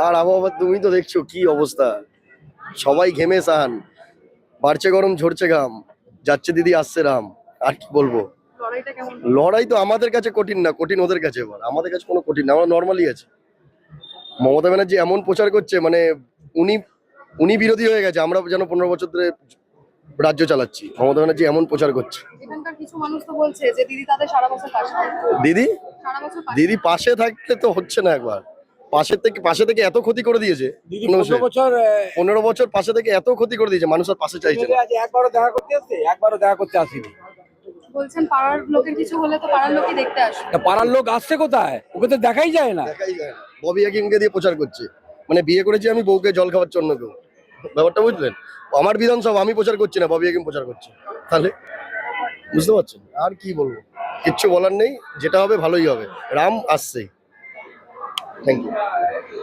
আর আবহাওয়া তুমি তো দেখছো কি অবস্থা, সবাই ঘেমে সাহান, বাড়ছে গরম ঝরছে ঘাম, যাচ্ছে দিদি আসছে রাম। আর কি বলবো, লড়াই তো আমাদের কাছে কঠিন না, কঠিন ওদের কাছে। এবার আমাদের কাছে কোনো কঠিন না, আমরা নর্মালি আছি। মমতা ব্যানার্জি এমন প্রচার করছে, মানে উনি উনি বিরোধী হয়ে গেছে, আমরা যেন 15 বছর ধরে রাজ্য চালাচ্ছি। মমতা ব্যানার্জি এমন প্রচার করছে। এখানকার কিছু মানুষ তো বলছে যে দিদি তাদের সারা বছর পাশে থাকে। দিদি সারা বছর পাশে দিদি পাশে থাকতে তো হচ্ছে না, একবার পাশে থেকে এত ক্ষতি করে দিয়েছে। দিদি 15 বছর 15 বছর পাশে থেকে এত ক্ষতি করে দিয়েছে, মানুষ আর পাশে চাইছে না। আজ একবারও দেখা করতে আসছে, একবারও দেখা করতে আসেনি। বলছেন পাড়ার লোকের কিছু হলে তো পাড়ার লোকই দেখতে আসে। তা পাড়ার লোক আসছে কোথায়? ওকে তো দেখাই যায় না। দেখাই যায় না। ববি হাকিমকে দিয়ে প্রচার করছে, মানে বিয়ে করেছি আমি, বউকে জল খাওয়ার জন্য কেউ, ব্যাপারটা বুঝলেন? আমার বিধানসভা আমি প্রচার করছি না, ববি হাকিম প্রচার করছে। তাহলে বুঝতে পারছেন? আর কি বলবো, কিচ্ছু বলার নেই, যেটা হবে ভালোই হবে। রাম আসছে। Thank you.